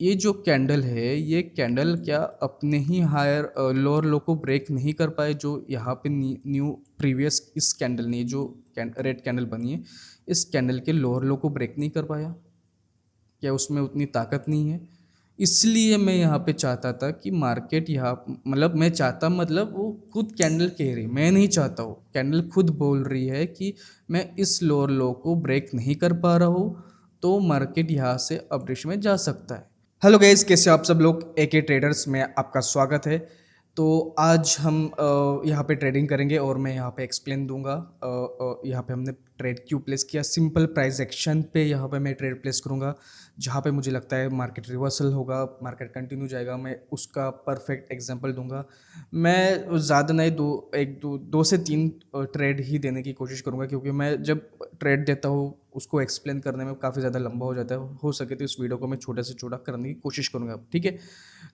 ये जो कैंडल है, ये कैंडल क्या अपने ही हायर लोअर लो को ब्रेक नहीं कर पाए, जो यहाँ पे न्यू प्रीवियस इस कैंडल ने जो रेड कैंडल बनी है, इस कैंडल के लोअर लो को ब्रेक नहीं कर पाया? क्या उसमें उतनी ताकत नहीं है? इसलिए मैं यहाँ पे चाहता था कि मार्केट यहाँ मतलब मैं चाहता मतलब वो खुद कैंडल कह रही, मैं नहीं चाहता हूँ, कैंडल खुद बोल रही है कि मैं इस लोअर लो को ब्रेक नहीं कर पा रहा हूँ, तो मार्केट यहाँ से अपरेशन में जा सकता है। हेलो गाइस, कैसे हो आप सब लोग? एके ट्रेडर्स में आपका स्वागत है। तो आज हम यहाँ पे ट्रेडिंग करेंगे और मैं यहाँ पे एक्सप्लेन दूंगा यहाँ पे हमने ट्रेड क्यों प्लेस किया। सिंपल प्राइस एक्शन पे यहाँ पे मैं ट्रेड प्लेस करूँगा, जहाँ पे मुझे लगता है मार्केट रिवर्सल होगा, मार्केट कंटिन्यू जाएगा, मैं उसका परफेक्ट एग्जांपल दूंगा। मैं ज़्यादा नहीं, दो से तीन ट्रेड ही देने की कोशिश करूँगा, क्योंकि मैं जब ट्रेड देता हूँ उसको एक्सप्लेन करने में काफ़ी ज़्यादा लंबा हो जाता है। हो सके तो इस वीडियो को मैं छोटे से छोटा करने की कोशिश करूँगा, ठीक है?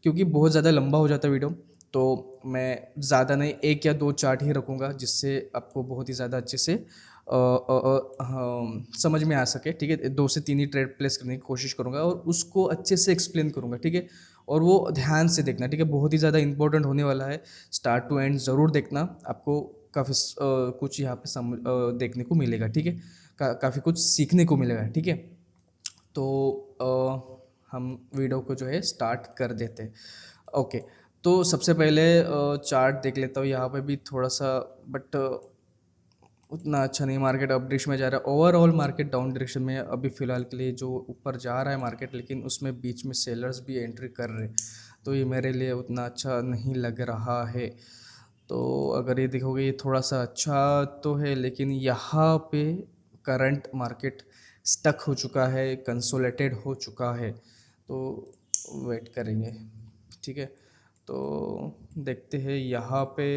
क्योंकि बहुत ज़्यादा लंबा हो जाता है वीडियो, तो मैं ज़्यादा नहीं, एक या दो चार्ट ही रखूँगा, जिससे आपको बहुत ही ज़्यादा अच्छे से समझ में आ सके, ठीक है? दो से तीन ही ट्रेड प्लेस करने की कोशिश करूँगा और उसको अच्छे से एक्सप्लेन करूँगा, ठीक है? और वो ध्यान से देखना, ठीक है? बहुत ही ज़्यादा इंपॉर्टेंट होने वाला है, स्टार्ट टू एंड ज़रूर देखना, आपको काफ़ी कुछ यहाँ पे देखने को मिलेगा, ठीक है? काफ़ी कुछ सीखने को मिलेगा, ठीक है? तो हम वीडियो को जो है स्टार्ट कर देते हैं। ओके, तो सबसे पहले चार्ट देख लेता हूँ। यहाँ पे भी थोड़ा सा, बट उतना अच्छा नहीं, मार्केट अप डायरेक्शन में जा रहा है। ओवरऑल मार्केट डाउन डायरेक्शन में अभी फ़िलहाल के लिए, जो ऊपर जा रहा है मार्केट, लेकिन उसमें बीच में सेलर्स भी एंट्री कर रहे हैं, तो ये मेरे लिए उतना अच्छा नहीं लग रहा है। तो अगर ये देखोगे, ये थोड़ा सा अच्छा तो है, लेकिन यहाँ पे करंट मार्केट स्टक हो चुका है, कंसोलिडेटेड हो चुका है, तो वेट करेंगे, ठीक है? तो देखते हैं यहाँ पे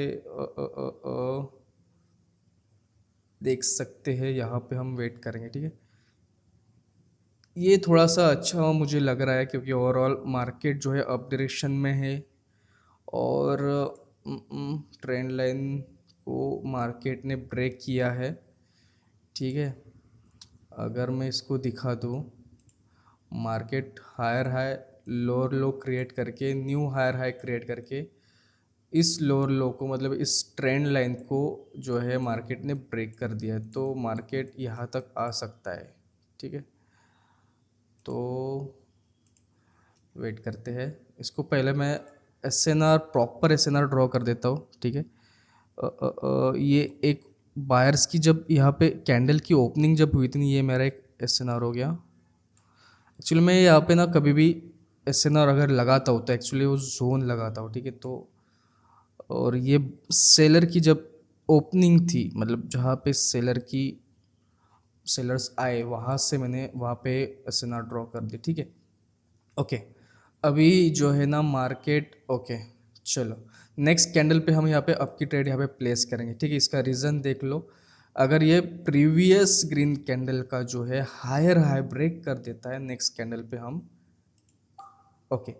देख सकते हैं, यहाँ पे हम वेट करेंगे, ठीक है? ये थोड़ा सा अच्छा मुझे लग रहा है, क्योंकि ओवरऑल मार्केट जो है अप डायरेक्शन में है और ट्रेंड लाइन को मार्केट ने ब्रेक किया है, ठीक है? अगर मैं इसको दिखा दूँ, market higher high lower low create करके, न्यू हायर हाई क्रिएट करके, इस लोअर लो को मतलब इस ट्रेंड लाइन को जो है मार्केट ने ब्रेक कर दिया है, तो मार्केट यहाँ तक आ सकता है, ठीक है? तो वेट करते हैं, इसको पहले मैं एसएनआर, प्रॉपर एसएनआर ड्रॉ कर देता हूँ, ठीक है? ये एक बायर्स की जब यहाँ पे कैंडल की ओपनिंग जब हुई थी, ये मेरा एक एसएनआर हो गया। एक्चुअली मैं यहाँ पे ना कभी भी एसएनआर अगर लगाता हूँ तो एक्चुअली वो जोन लगाता हूँ, ठीक है? तो और ये सेलर की जब ओपनिंग थी, मतलब जहाँ पे सेलर्स आए, वहाँ से मैंने वहाँ पे एसएनआर ड्रॉ कर दी, ठीक है? ओके, अभी जो है ना मार्केट, ओके, चलो नेक्स्ट कैंडल पे हम यहाँ पे अप की ट्रेड यहाँ पे प्लेस करेंगे, ठीक है? इसका रीज़न देख लो, अगर ये प्रीवियस ग्रीन कैंडल का जो है हायर हाई ब्रेक कर देता है नेक्स्ट कैंडल पे हम, ओके,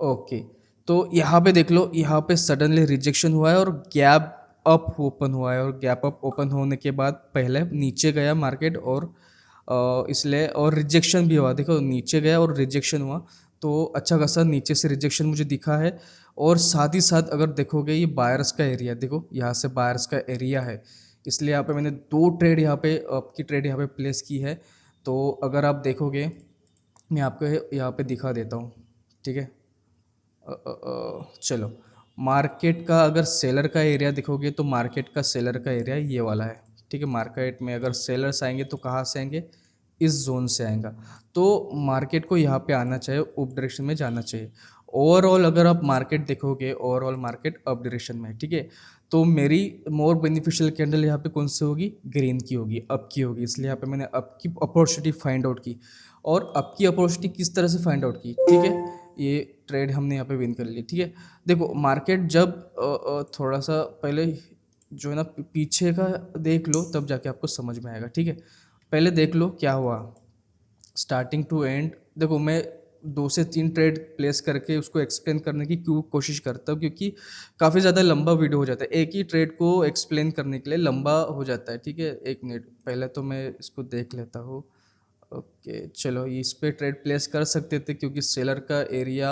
ओके, तो यहाँ पे देख लो, यहाँ पे सडनली रिजेक्शन हुआ है और गैप अप ओपन हुआ है, और गैप अप ओपन होने के बाद पहले नीचे गया मार्केट, और इसलिए और रिजेक्शन भी हुआ, देखो नीचे गया और रिजेक्शन हुआ, तो अच्छा खासा नीचे से रिजेक्शन मुझे दिखा है। और साथ ही साथ अगर देखोगे, ये बायर्स का एरिया, देखो यहाँ से बायर्स का एरिया है, इसलिए यहाँ पे मैंने दो ट्रेड यहाँ पे आपकी ट्रेड यहाँ पे प्लेस की है। तो अगर आप देखोगे, मैं आपको यहाँ पे दिखा देता हूँ, ठीक है? चलो, मार्केट का अगर सेलर का एरिया देखोगे, तो मार्केट का सेलर का एरिया ये वाला है, ठीक है? मार्केट में अगर सेलर्स आएंगे तो कहाँ से आएंगे? इस जोन से आएगा, तो मार्केट को यहाँ पे आना चाहिए, अप डायरेक्शन में जाना चाहिए। ओवरऑल अगर आप मार्केट देखोगे, ओवरऑल मार्केट अप डायरेक्शन में है, ठीक है? तो मेरी मोर बेनिफिशियल कैंडल यहाँ पे कौन सी होगी? ग्रीन की होगी, अप की होगी, इसलिए यहाँ पे मैंने अप की अपॉर्चुनिटी फाइंड आउट की। और अप की अपॉर्चुनिटी किस तरह से फाइंड आउट की, ठीक है? ये ट्रेड हमने यहाँ पे विन कर ली, ठीक है? देखो मार्केट जब थोड़ा सा पहले जो है ना पीछे का देख लो, तब जाके आपको समझ में आएगा, ठीक है? पहले देख लो क्या हुआ स्टार्टिंग टू एंड। देखो मैं दो से तीन ट्रेड प्लेस करके उसको एक्सप्लेन करने की क्यों कोशिश करता हूँ, क्योंकि काफ़ी ज़्यादा लंबा वीडियो हो जाता है, एक ही ट्रेड को एक्सप्लेन करने के लिए लंबा हो जाता है, ठीक है? एक मिनट, पहले तो मैं इसको देख लेता हूँ। ओके चलो इस पे ट्रेड प्लेस कर सकते थे क्योंकि सेलर का एरिया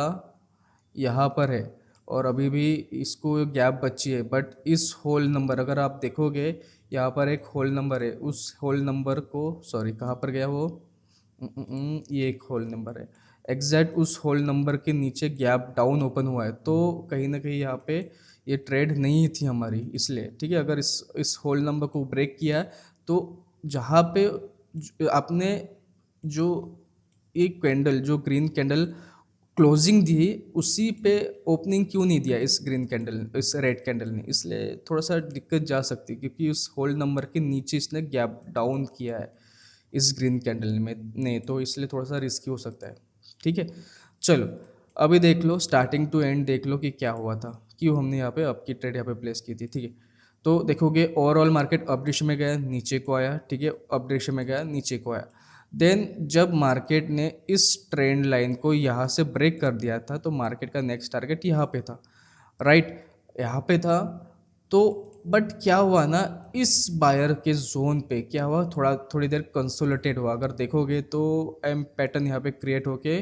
यहाँ पर है और अभी भी इसको गैप बची है, बट इस होल नंबर अगर आप देखोगे यहाँ पर एक होल नंबर है, उस होल नंबर को सॉरी कहाँ पर गया वो ये एक होल नंबर है, एग्जैक्ट उस होल नंबर के नीचे गैप डाउन ओपन हुआ है, तो कहीं ना कहीं यहाँ पे ये ट्रेड नहीं थी हमारी, इसलिए ठीक है। अगर इस होल नंबर को ब्रेक किया है तो जहाँ पे आपने जो एक कैंडल जो ग्रीन कैंडल क्लोजिंग दी उसी पे ओपनिंग क्यों नहीं दिया इस ग्रीन कैंडल इस रेड कैंडल ने, इसलिए थोड़ा सा दिक्कत जा सकती है क्योंकि उस होल्ड नंबर के नीचे इसने गैप डाउन किया है इस ग्रीन कैंडल में ने, तो इसलिए थोड़ा सा रिस्की हो सकता है। ठीक है चलो अभी देख लो स्टार्टिंग टू एंड देख लो कि क्या हुआ था, क्यों हमने यहाँ पे अप की ट्रेड यहाँ पे प्लेस की थी। ठीक है तो देखोगे ओवरऑल मार्केट अप डायरेक्शन में गया नीचे को आया, ठीक है अप डायरेक्शन में गया नीचे को आया, देन जब मार्केट ने इस ट्रेंड लाइन को यहाँ से ब्रेक कर दिया था तो मार्केट का नेक्स्ट टारगेट यहाँ पे था, राइट यहाँ पे था। तो बट क्या हुआ ना इस बायर के जोन पे क्या हुआ, थोड़ी देर कंसोलिडेट हुआ, अगर देखोगे तो एम पैटर्न यहाँ पे क्रिएट होके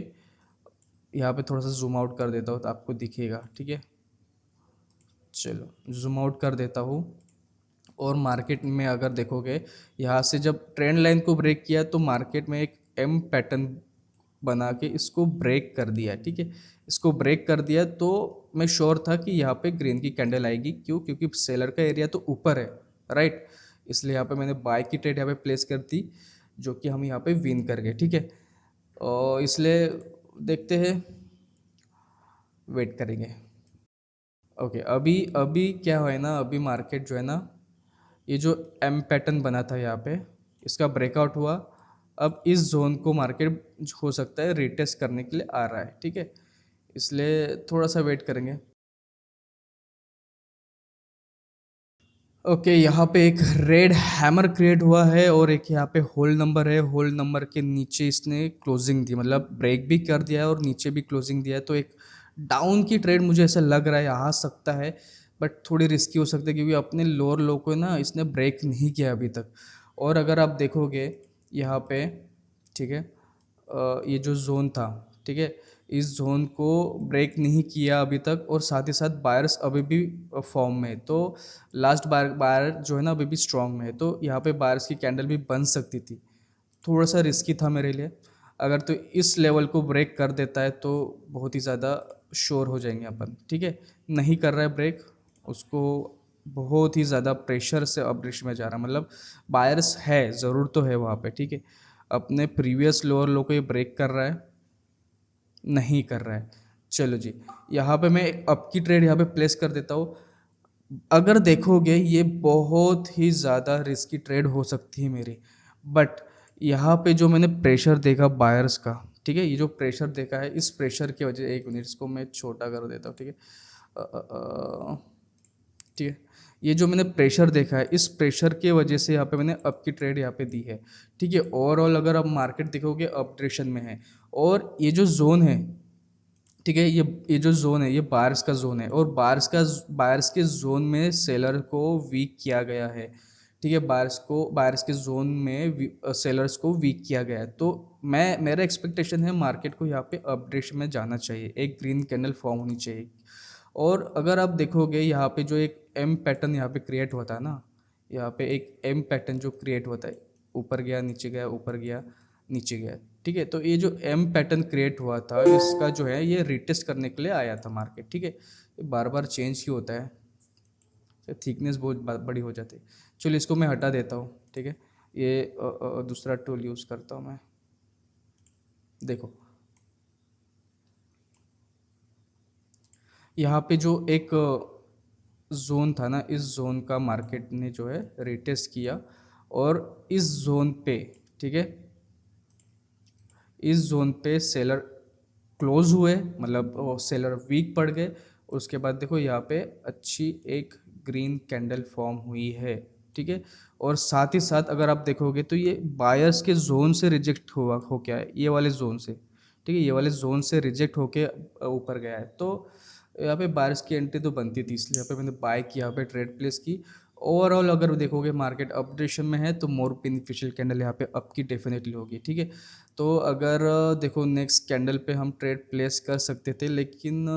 यहाँ पे थोड़ा सा जूम आउट कर देता हूँ तो आपको दिखेगा। ठीक है चलो जूम आउट कर देता हूँ और मार्केट में अगर देखोगे यहाँ से जब ट्रेंड लाइन को ब्रेक किया तो मार्केट में एक एम पैटर्न बना के इसको ब्रेक कर दिया। ठीक है इसको ब्रेक कर दिया तो मैं श्योर था कि यहाँ पे ग्रीन की कैंडल आएगी, क्यों क्योंकि सेलर का एरिया तो ऊपर है, राइट, इसलिए यहाँ पे मैंने बाय की ट्रेड यहाँ पे प्लेस कर दी जो कि हम यहाँ पे विन कर गए। ठीक है और इसलिए देखते हैं, वेट करेंगे। ओके अभी अभी क्या हुआ है ना, अभी मार्केट जो है ना ये जो एम पैटर्न बना था यहाँ पे इसका ब्रेकआउट हुआ, अब इस जोन को मार्केट हो सकता है रिटेस्ट करने के लिए आ रहा है। ठीक है इसलिए थोड़ा सा वेट करेंगे। ओके यहाँ पे एक रेड हैमर क्रिएट हुआ है और एक यहाँ पे होल नंबर है, होल नंबर के नीचे इसने क्लोजिंग दी, मतलब ब्रेक भी कर दिया है और नीचे भी क्लोजिंग दिया है, तो एक डाउन की ट्रेड मुझे ऐसा लग रहा है आ सकता है, बट थोड़ी रिस्की हो सकती है क्योंकि अपने लोअर लो को ना इसने ब्रेक नहीं किया अभी तक। और अगर आप देखोगे यहाँ पे, ठीक है ये जो जोन था, ठीक है इस जोन को ब्रेक नहीं किया अभी तक और साथ ही साथ बायर्स अभी भी फॉर्म में है, तो लास्ट बायर जो है ना अभी भी स्ट्रॉन्ग में है, तो यहाँ पे बायर्स की कैंडल भी बन सकती थी, थोड़ा सा रिस्की था मेरे लिए। अगर तो इस लेवल को ब्रेक कर देता है तो बहुत ही ज़्यादा श्योर हो जाएंगे अपन। ठीक है नहीं कर रहा है ब्रेक, उसको बहुत ही ज़्यादा प्रेशर से अपरिश में जा रहा है, मतलब बायर्स है ज़रूर तो है वहाँ पे। ठीक है अपने प्रीवियस लोअर लो को ये ब्रेक कर रहा है, नहीं कर रहा है। चलो जी यहाँ पे मैं एक अप की ट्रेड यहाँ पे प्लेस कर देता हूँ। अगर देखोगे ये बहुत ही ज़्यादा रिस्की ट्रेड हो सकती है मेरी, बट यहाँ पे जो मैंने प्रेशर देखा बायर्स का, ठीक है ये जो प्रेशर देखा है इस प्रेशर की वजह, एक मिनट इसको मैं छोटा कर देता हूँ। ठीक है ठीक है ये जो मैंने प्रेशर देखा है इस प्रेशर के वजह से यहाँ पे मैंने अप की ट्रेड यहाँ पे दी है। ठीक है ओवरऑल अगर आप मार्केट देखोगे अप डायरेक्शन में है और ये जो जोन है, ठीक है ये जो जोन है ये बायर्स का जोन है और बायर्स के जोन में सेलर को वीक किया गया है। ठीक है बायर्स के जोन में सेलर्स को वीक किया गया है, तो मेरा एक्सपेक्टेशन है मार्केट को यहाँ पे अप डायरेक्शन में जाना चाहिए, एक ग्रीन कैंडल फॉर्म होनी चाहिए। और अगर आप देखोगे यहाँ पे जो एक एम पैटर्न यहाँ पे क्रिएट होता है ना, यहाँ पे एक एम पैटर्न जो क्रिएट होता है, ऊपर गया नीचे गया ऊपर गया नीचे गया, ठीक है तो ये जो एम पैटर्न क्रिएट हुआ था इसका जो है ये रिटेस्ट करने के लिए आया था मार्केट। ठीक है ये बार बार चेंज ही होता है, थिकनेस बहुत बड़ी हो जाती है। चलो इसको मैं हटा देता हूँ। ठीक है ये दूसरा टूल यूज़ करता हूँ मैं। देखो यहाँ पे जो एक जोन था ना इस जोन का मार्केट ने जो है रिटेस्ट किया और इस जोन पे, ठीक है इस जोन पे सेलर क्लोज हुए, मतलब सेलर वीक पड़ गए, उसके बाद देखो यहाँ पे अच्छी एक ग्रीन कैंडल फॉर्म हुई है। ठीक है और साथ ही साथ अगर आप देखोगे तो ये बायर्स के जोन से रिजेक्ट हुआ हो क्या है ये वाले जोन से, ठीक है ये वाले जोन से रिजेक्ट होके ऊपर गया है, तो यहाँ पे बायर्स की एंट्री तो बनती थी, इसलिए यहाँ पे मैंने बाय की यहाँ पे ट्रेड प्लेस की ओवरऑल अगर देखोगे मार्केट अप डायरेक्शन में है तो मोर बेनिफिशियल कैंडल यहाँ पे अप की डेफिनेटली होगी, ठीक है। तो अगर देखो नेक्स्ट कैंडल पे हम ट्रेड प्लेस कर सकते थे, लेकिन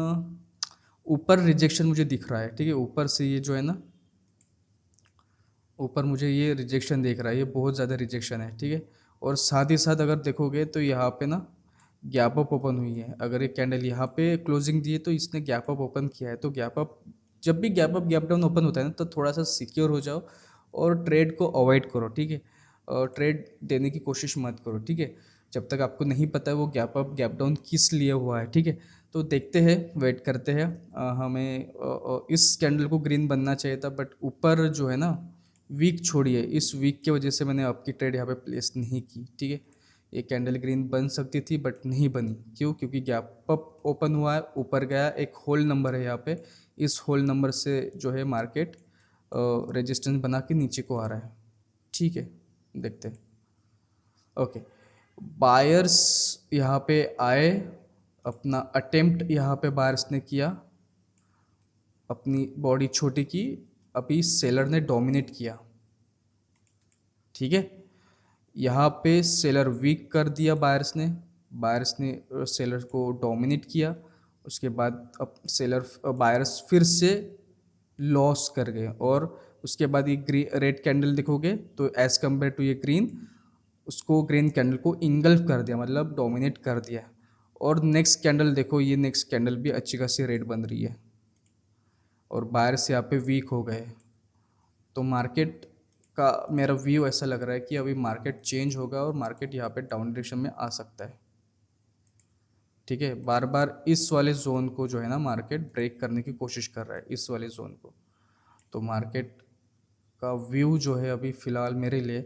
ऊपर रिजेक्शन मुझे दिख रहा है, ठीक है। ऊपर से ये जो है ना, ऊपर मुझे ये रिजेक्शन देख रहा है, ये बहुत ज़्यादा रिजेक्शन है, ठीक है। और साथ ही साथ अगर देखोगे तो यहाँ पे ना गैप अप ओपन हुई है। अगर ये कैंडल यहाँ पे क्लोजिंग दी है तो इसने गैप अप ओपन किया है। तो गैप अप, जब भी gap up gap down open होता है ना, तो थोड़ा सा सिक्योर हो जाओ और ट्रेड को अवॉइड करो, ठीक है। और ट्रेड देने की कोशिश मत करो, ठीक है, जब तक आपको नहीं पता है वो गैप अप गैप डाउन किस लिए हुआ है, ठीक है। तो देखते हैं, वेट करते हैं। हमें इस कैंडल को ग्रीन बनना चाहिए था, बट ऊपर जो है ना वीक छोड़िए, इस वीक की वजह से मैंने आपकी ट्रेड यहाँ पे प्लेस नहीं की, ठीक है। ये कैंडल ग्रीन बन सकती थी बट नहीं बनी, क्यों? क्योंकि गैप अप ओपन हुआ है, ऊपर गया, एक होल नंबर है यहाँ पे, इस होल नंबर से जो है मार्केट रेजिस्टेंस बना के नीचे को आ रहा है, ठीक है। देखते हैं। ओके, बायर्स यहाँ पे आए, अपना अटेम्प्ट यहाँ पे बायर्स ने किया, अपनी बॉडी छोटी की, अभी सेलर ने डोमिनेट किया, ठीक है। यहाँ पे सेलर वीक कर दिया बायर्स ने सेलर को डोमिनेट किया। उसके बाद अब सेलर बायर्स फिर से लॉस कर गए, और उसके बाद ये रेड कैंडल देखोगे तो एज़ कम्पेयर टू ये ग्रीन, उसको ग्रीन कैंडल को इंगल्फ कर दिया, मतलब डोमिनेट कर दिया। और नेक्स्ट कैंडल देखो, ये नेक्स्ट कैंडल भी अच्छी खासी रेड बन रही है, और बायर्स यहाँ पे वीक हो गए। तो मार्केट का मेरा व्यू ऐसा लग रहा है कि अभी मार्केट चेंज होगा और मार्केट यहाँ पे डाउन डायरेक्शन में आ सकता है, ठीक है। बार बार इस वाले जोन को जो है ना मार्केट ब्रेक करने की कोशिश कर रहा है, इस वाले जोन को। तो मार्केट का व्यू जो है अभी फ़िलहाल मेरे लिए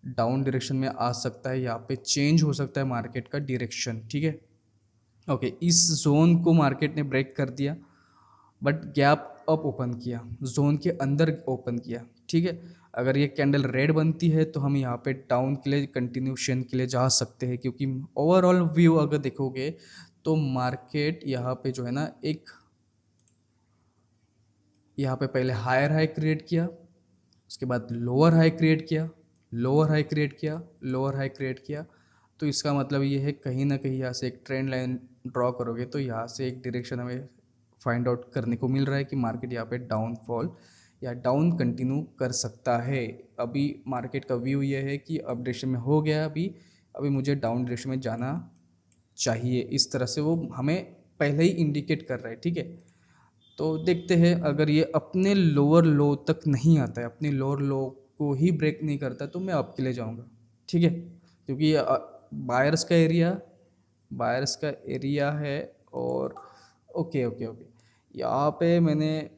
डाउन डायरेक्शन में आ सकता है, यहाँ पे चेंज हो सकता है मार्केट का डायरेक्शन, ठीक है। ओके, इस जोन को मार्केट ने ब्रेक कर दिया, बट गैप अप ओपन किया, जोन के अंदर ओपन किया, ठीक है। अगर ये कैंडल रेड बनती है तो हम यहाँ पे डाउन के लिए, कंटिन्यूशन के लिए जा सकते हैं, क्योंकि ओवरऑल व्यू अगर देखोगे तो मार्केट यहाँ पे जो है ना, एक यहाँ पे पहले हायर हाई क्रिएट किया, उसके बाद लोअर हाई क्रिएट किया, लोअर हाई क्रिएट किया, लोअर हाई क्रिएट किया। तो इसका मतलब ये है कहीं ना कहीं यहाँ से एक ट्रेंड लाइन ड्रॉ करोगे तो यहाँ से एक डायरेक्शन हमें फाइंड आउट करने को मिल रहा है कि मार्केट यहाँ पे डाउनफॉल या डाउन कंटिन्यू कर सकता है। अभी मार्केट का व्यू ये है कि अप डायरेक्शन में हो गया, अभी अभी मुझे डाउन डायरेक्शन में जाना चाहिए, इस तरह से वो हमें पहले ही इंडिकेट कर रहा है, ठीक है। तो देखते हैं, अगर ये अपने लोअर लो तक नहीं आता है, अपने लोअर लो को ही ब्रेक नहीं करता, तो मैं अप के लिए जाऊँगा, ठीक है। क्योंकि ये बायर्स का एरिया है। और ओके ओके ओके, यहाँ पे मैंने,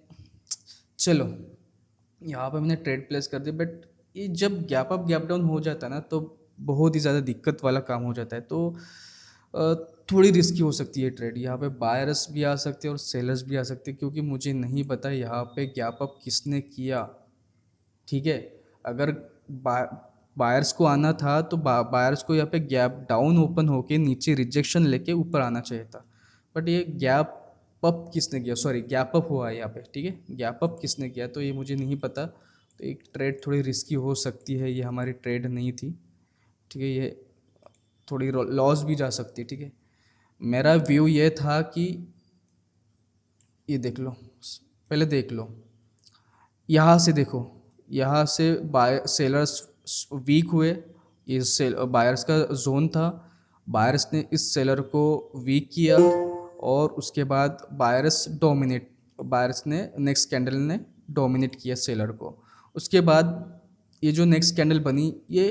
चलो यहाँ पे मैंने ट्रेड प्लेस कर दी, बट ये जब गैप अप गैप डाउन हो जाता है ना तो बहुत ही ज़्यादा दिक्कत वाला काम हो जाता है। तो अ, थोड़ी रिस्की हो सकती है ट्रेड, यहाँ पे बायर्स भी आ सकते हैं और सेलर्स भी आ सकते हैं, क्योंकि मुझे नहीं पता यहाँ पे गैप अप किसने किया, ठीक है। अगर बायर्स को आना था तो बायर्स को यहाँ पे गैप डाउन ओपन होके नीचे रिजेक्शन लेके ऊपर आना चाहिए था, बट ये गैप अप किसने किया, सॉरी गैप अप हुआ है यहाँ पे, ठीक है। गैप अप किसने किया तो ये मुझे नहीं पता। तो एक ट्रेड थोड़ी रिस्की हो सकती है, ये हमारी ट्रेड नहीं थी, ठीक है। ये थोड़ी लॉस भी जा सकती है, ठीक है। मेरा व्यू ये था कि ये देख लो, पहले देख लो, यहाँ से देखो, यहाँ से बाय सेलर्स वीक हुए, ये सेल बायर्स का जोन था, बायर्स ने इस सेलर को वीक किया, और उसके बाद बायर्स ने नेक्स्ट कैंडल ने डोमिनेट किया सेलर को। उसके बाद ये जो नेक्स्ट कैंडल बनी, ये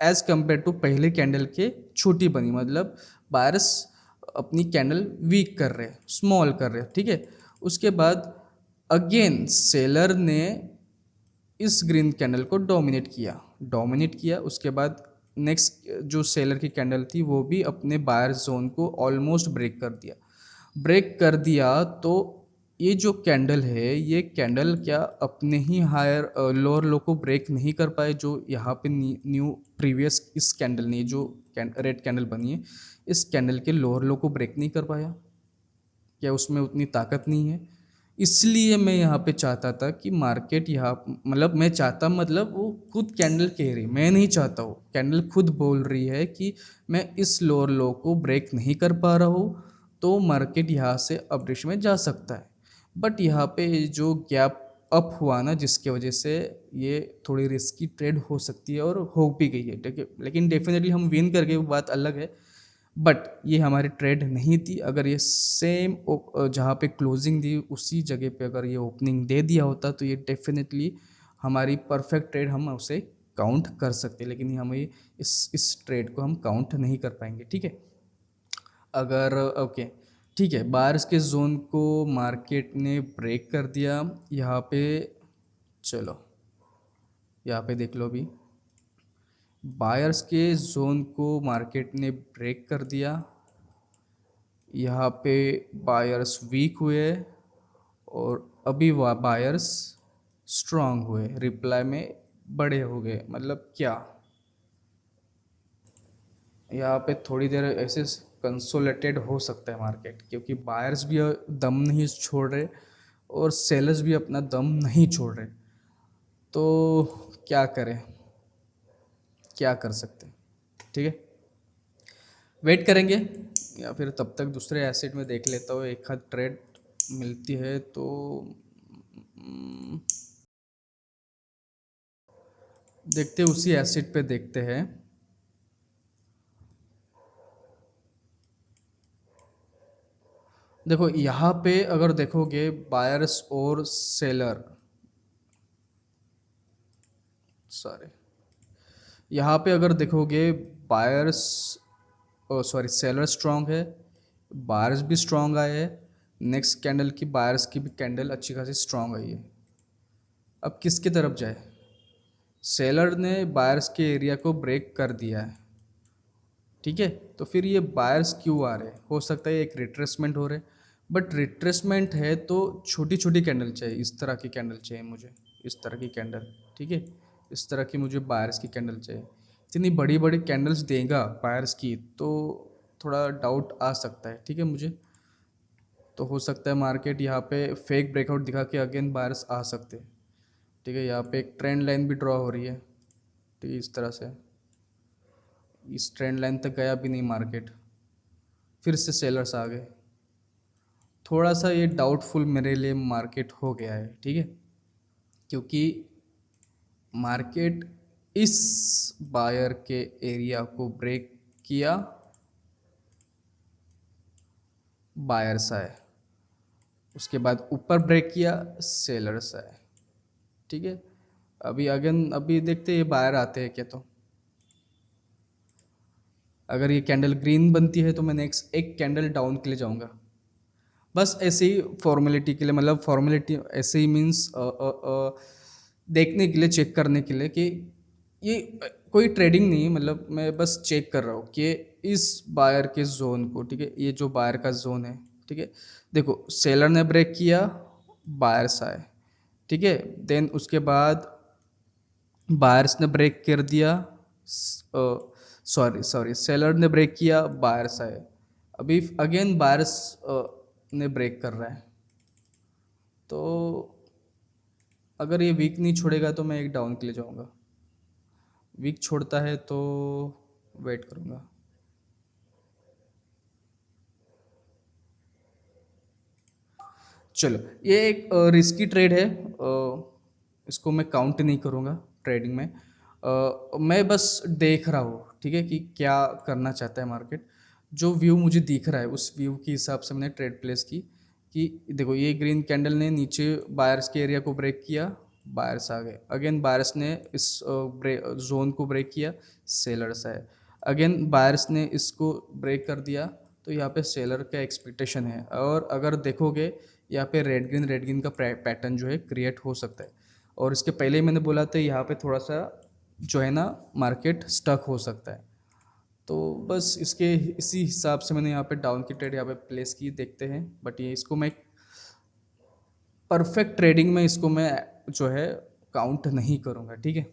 एज़ कम्पेयर टू पहले कैंडल के छोटी बनी, मतलब बायर्स अपनी कैंडल वीक कर रहे, स्मॉल कर रहे, ठीक है। उसके बाद अगेन सेलर ने इस ग्रीन कैंडल को डोमिनेट किया। उसके बाद नेक्स्ट जो सेलर की कैंडल थी वो भी अपने बायर जोन को ऑलमोस्ट ब्रेक कर दिया। तो ये जो कैंडल है, ये कैंडल क्या अपने ही हायर लोअर लो को ब्रेक नहीं कर पाए, जो यहाँ पे न्यू प्रीवियस इस कैंडल ने जो रेड कैंडल बनी है, इस कैंडल के लोअर लो को ब्रेक नहीं कर पाया? क्या उसमें उतनी ताकत नहीं है? इसलिए मैं यहाँ पे चाहता था कि मार्केट यहाँ मतलब मैं चाहता मतलब वो खुद कैंडल कह रही, मैं नहीं चाहता हूँ, कैंडल खुद बोल रही है कि मैं इस लोअर लो को ब्रेक नहीं कर पा रहा हूँ, तो मार्केट यहाँ से अपट्रेंड में जा सकता है। बट यहाँ पे जो गैप अप हुआ ना, जिसके वजह से ये थोड़ी रिस्की ट्रेड हो सकती है और हो भी गई है, ठीक है, लेकिन डेफिनेटली हम विन कर गए, वो बात अलग है। बट ये हमारी ट्रेड नहीं थी। अगर ये सेम जहाँ पे क्लोजिंग दी उसी जगह पे अगर ये ओपनिंग दे दिया होता तो ये डेफिनेटली हमारी परफेक्ट ट्रेड हम उसे काउंट कर सकते, लेकिन हमें इस ट्रेड को हम काउंट नहीं कर पाएंगे, ठीक है। अगर ओके, ठीक है, बार्स के जोन को मार्केट ने ब्रेक कर दिया यहाँ पे। चलो यहाँ पे देख लो अभी, बायर्स के जोन को मार्केट ने ब्रेक कर दिया। यहाँ पे बायर्स वीक हुए और अभी बायर्स स्ट्रांग हुए, रिप्लाई में बड़े हो गए। मतलब क्या, यहाँ पे थोड़ी देर ऐसे कंसोलेटेड हो सकता है मार्केट, क्योंकि बायर्स भी दम नहीं छोड़ रहे और सेलर्स भी अपना दम नहीं छोड़ रहे। तो क्या करें, क्या कर सकते हैं, ठीक है, वेट करेंगे या फिर तब तक दूसरे एसेट में देख लेता हूँ, एक हाथ ट्रेड मिलती है तो देखते उसी एसेट पे देखते हैं। देखो यहाँ पे अगर देखोगे बायर्स और सेलर, सॉरी, यहाँ पे अगर देखोगे बायर्स सॉरी सेलर स्ट्रांग है, बायर्स भी स्ट्रांग आए हैं। नेक्स्ट कैंडल की बायर्स की भी कैंडल अच्छी खासी स्ट्रांग आई है। अब किसकी तरफ जाए, सेलर ने बायर्स के एरिया को ब्रेक कर दिया है, ठीक है, तो फिर ये बायर्स क्यों आ रहे हैं, हो सकता है एक रिट्रेसमेंट हो रहे, बट रिट्रेसमेंट है तो छोटी छोटी कैंडल चाहिए, इस तरह की कैंडल चाहिए मुझे, इस तरह की कैंडल, ठीक है, इस तरह की मुझे बायर्स की कैंडल चाहिए। इतनी बड़ी बड़ी कैंडल्स देगा बायर्स की तो थोड़ा डाउट आ सकता है, ठीक है मुझे। तो हो सकता है मार्केट यहाँ पे फेक ब्रेकआउट दिखा के अगेन बायर्स आ सकते हैं, ठीक है। यहाँ पे एक ट्रेंड लाइन भी ड्रॉ हो रही है, ठीक है, इस तरह से, इस ट्रेंड लाइन तक गया भी नहीं मार्केट, फिर से सेलर्स आ गए। थोड़ा सा ये डाउटफुल मेरे लिए मार्केट हो गया है, ठीक है, क्योंकि मार्केट इस बायर के एरिया को ब्रेक किया, बायर्स आए, उसके बाद ऊपर ब्रेक किया, सेलर्स आए, ठीक है। अभी अगेन अभी देखते ये बायर आते हैं क्या, तो अगर ये कैंडल ग्रीन बनती है तो मैं नेक्स्ट एक कैंडल डाउन के लिए जाऊंगा, बस ऐसे ही फॉर्मेलिटी के लिए, मतलब फॉर्मेलिटी ऐसे ही मीन्स देखने के लिए, चेक करने के लिए कि ये कोई ट्रेडिंग नहीं, मतलब मैं बस चेक कर रहा हूँ कि इस बायर के जोन को, ठीक है, ये जो बायर का जोन है, ठीक है, देखो सेलर ने ब्रेक किया, बायर्स आए, ठीक है, देन उसके बाद बायर्स ने ब्रेक कर दिया, सॉरी सॉरी सेलर ने ब्रेक किया, बायर्स आए, अभी अगेन बायर्स ने ब्रेक कर रहा है। तो अगर ये वीक नहीं छोड़ेगा तो मैं एक डाउन के लिए जाऊंगा, वीक छोड़ता है तो वेट करूंगा। चलो ये एक रिस्की ट्रेड है, इसको मैं काउंट नहीं करूंगा ट्रेडिंग में। मैं बस देख रहा हूँ, ठीक है, कि क्या करना चाहता है मार्केट, जो व्यू मुझे दिख रहा है उस व्यू के हिसाब से मैंने ट्रेड प्लेस की। कि देखो ये ग्रीन कैंडल ने नीचे बायर्स के एरिया को ब्रेक किया, बायर्स आ गए, अगेन बायर्स ने इस जोन को ब्रेक किया, सेलर्स आए, अगेन बायर्स ने इसको ब्रेक कर दिया, तो यहाँ पे सेलर का एक्सपेक्टेशन है। और अगर देखोगे यहाँ पे रेड ग्रीन का पैटर्न जो है क्रिएट हो सकता है, और इसके पहले ही मैंने बोला था यहाँ पे थोड़ा सा जो है ना मार्केट स्टक हो सकता है। तो बस इसके इसी हिसाब से मैंने यहाँ पे डाउन की ट्रेड यहाँ पे प्लेस की, देखते हैं। बट ये इसको मैं परफेक्ट ट्रेडिंग में इसको मैं जो है काउंट नहीं करूँगा, ठीक है।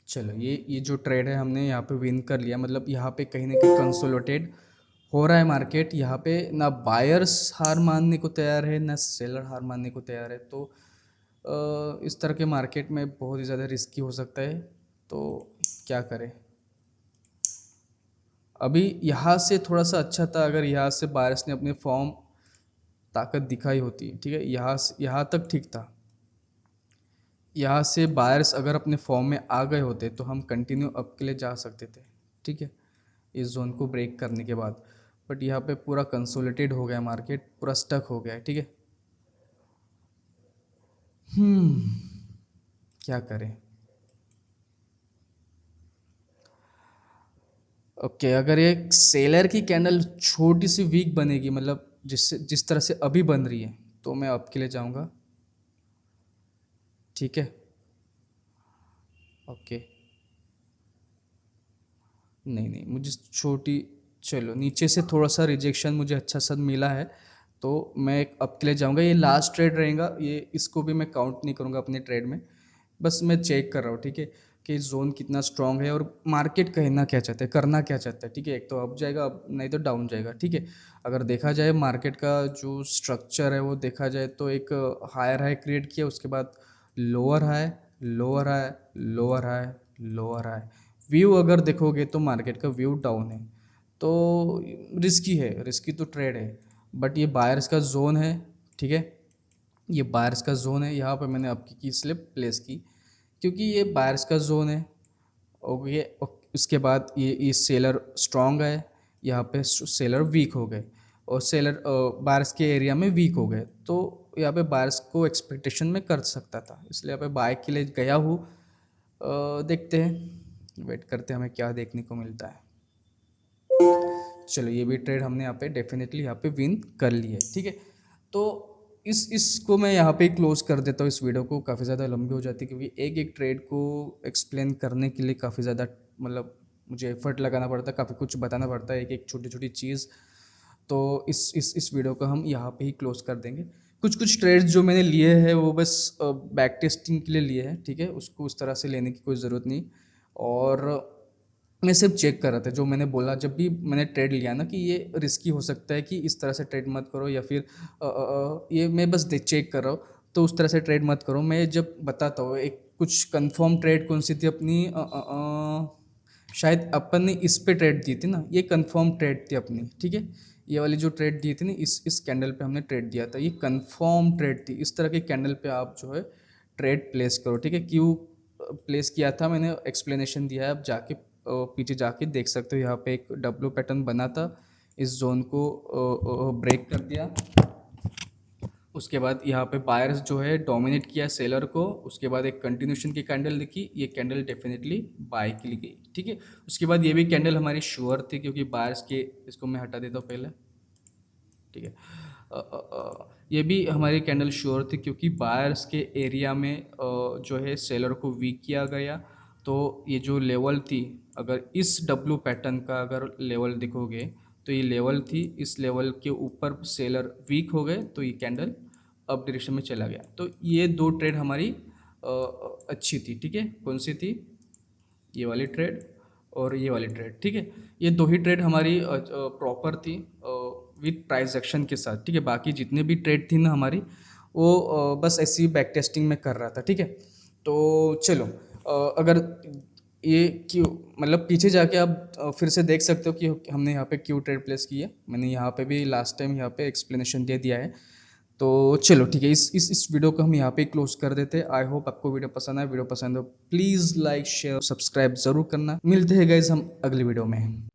चलो ये जो ट्रेड है हमने यहाँ पे विन कर लिया, मतलब यहाँ पे कहीं ना कहीं कंसोलिडेटेड हो रहा है मार्केट यहाँ पे, ना बायर्स हार मानने को तैयार है ना सेलर हार मानने को तैयार है। तो इस तरह के मार्केट में बहुत ही ज़्यादा रिस्की हो सकता है। तो क्या करें, अभी यहाँ से थोड़ा सा अच्छा था अगर यहाँ से बायर्स ने अपनी फॉर्म ताकत दिखाई होती, ठीक है। यहाँ तक ठीक था। यहाँ से बायर्स अगर अपने फॉर्म में आ गए होते तो हम कंटिन्यू अप के लिए जा सकते थे, ठीक है, इस जोन को ब्रेक करने के बाद। बट यहाँ पे पूरा कंसोलिडेटेड हो गया मार्केट, पूरा स्टक हो गया है, ठीक है। क्या करें। ओके, अगर ये सेलर की कैंडल छोटी सी वीक बनेगी, मतलब जिस तरह से अभी बन रही है, तो मैं अप के लिए जाऊँगा, ठीक है। ओके, नहीं मुझे छोटी, चलो नीचे से थोड़ा सा रिजेक्शन मुझे अच्छा सा मिला है, तो मैं एक अप के लिए जाऊँगा। ये लास्ट ट्रेड रहेगा, ये इसको भी मैं काउंट नहीं करूँगा अपने ट्रेड में, बस मैं चेक कर रहा हूँ, ठीक है, कि जोन कितना स्ट्रांग है और मार्केट कहना क्या चाहता है, करना क्या चाहता है, ठीक है। एक तो अप जाएगा, अब नहीं तो डाउन जाएगा, ठीक है। अगर देखा जाए मार्केट का जो स्ट्रक्चर है वो देखा जाए तो एक हायर हाई क्रिएट किया, उसके बाद lower high, lower high, lower high, lower high. View अगर देखोगे तो मार्केट का व्यू डाउन है, तो रिस्की है, रिस्की तो ट्रेड है। बट ये बायर्स का जोन है, ठीक है, ये बायर्स का जोन है। यहाँ पर मैंने आपकी की स्लिप प्लेस की क्योंकि ये बायर्स का जोन है। ओके, उसके बाद ये सेलर स्ट्रांग है, यहाँ पे सेलर वीक हो गए और सेलर बायर्स के एरिया में वीक हो गए, तो यहाँ पे बायर्स को एक्सपेक्टेशन में कर सकता था, इसलिए यहाँ पे बाय के लिए गया हूँ। देखते हैं, वेट करते हैं हमें क्या देखने को मिलता है। चलो, ये भी ट्रेड हमने यहाँ पे डेफिनेटली यहाँ पे विन कर ली है, ठीक है। तो इसको मैं यहाँ पे क्लोज कर देता हूँ। इस वीडियो को काफ़ी ज़्यादा लंबी हो जाती है क्योंकि एक एक ट्रेड को एक्सप्लेन करने के लिए काफ़ी ज़्यादा मतलब मुझे एफर्ट लगाना पड़ता है, काफ़ी कुछ बताना पड़ता है, एक एक छोटी छोटी चीज़। तो इस वीडियो को हम यहाँ पे ही क्लोज कर देंगे। कुछ कुछ ट्रेड्स जो मैंने लिए हैं वो बस बैक टेस्टिंग के लिए लिए हैं, ठीक है, उसको उस तरह से लेने की कोई ज़रूरत नहीं। और मैं सिर्फ चेक कर रहा था, जो मैंने बोला जब भी मैंने ट्रेड लिया ना कि ये रिस्की हो सकता है कि इस तरह से ट्रेड मत करो, या फिर ये मैं बस चेक कर रहा हूँ, तो उस तरह से ट्रेड मत करो। मैं जब बताता हूँ एक कुछ कंफर्म ट्रेड कौन सी थी अपनी, शायद अपन ने इस पे ट्रेड दी थी ना, ये कंफर्म ट्रेड थी अपनी, ठीक है। ये वाली जो ट्रेड दी थी ना, इस कैंडल पे हमने ट्रेड दिया था, ये कंफर्म ट्रेड थी। इस तरह के कैंडल पे आप जो है ट्रेड प्लेस करो, ठीक है। क्यों प्लेस किया था मैंने एक्सप्लेनेशन दिया है, आप जाके पीछे जाके देख सकते हो। यहाँ पे एक डब्ल्यू पैटर्न बना था, इस जोन को ब्रेक कर दिया, उसके बाद यहाँ पे बायर्स जो है डोमिनेट किया सेलर को, उसके बाद एक कंटिन्यूशन की कैंडल दिखी, ये कैंडल डेफिनेटली बाय के लिए गई, ठीक है। उसके बाद ये भी कैंडल हमारी श्योर थी क्योंकि बायर्स के, इसको मैं हटा देता हूँ पहले, ठीक है। ये भी हमारी कैंडल श्योर थी क्योंकि बायर्स के एरिया में जो है सेलर को वीक किया गया। तो ये जो लेवल थी, अगर इस डब्ल्यू पैटर्न का अगर लेवल देखोगे तो ये लेवल थी, इस लेवल के ऊपर सेलर वीक हो गए तो ये कैंडल अप डायरेक्शन में चला गया। तो ये दो ट्रेड हमारी अच्छी थी, ठीक है। कौन सी थी, ये वाली ट्रेड और ये वाली ट्रेड, ठीक है। ये दो ही ट्रेड हमारी प्रॉपर थी विथ प्राइस एक्शन के साथ, ठीक है। बाकी जितने भी ट्रेड थी ना हमारी, वो बस ऐसी बैक टेस्टिंग में कर रहा था, ठीक है। तो चलो, अगर ये क्यों, मतलब पीछे जाके आप फिर से देख सकते हो कि हमने यहाँ पे क्यों ट्रेड प्लेस की है। मैंने यहाँ पे भी लास्ट टाइम यहाँ पे एक्सप्लेनेशन दे दिया है। तो चलो ठीक है, इस वीडियो को हम यहाँ पे क्लोज कर देते हैं। आई होप आपको वीडियो पसंद आए। वीडियो पसंद हो प्लीज़ लाइक शेयर सब्सक्राइब ज़रूर करना। मिलते हैं गाइज हम अगली वीडियो में।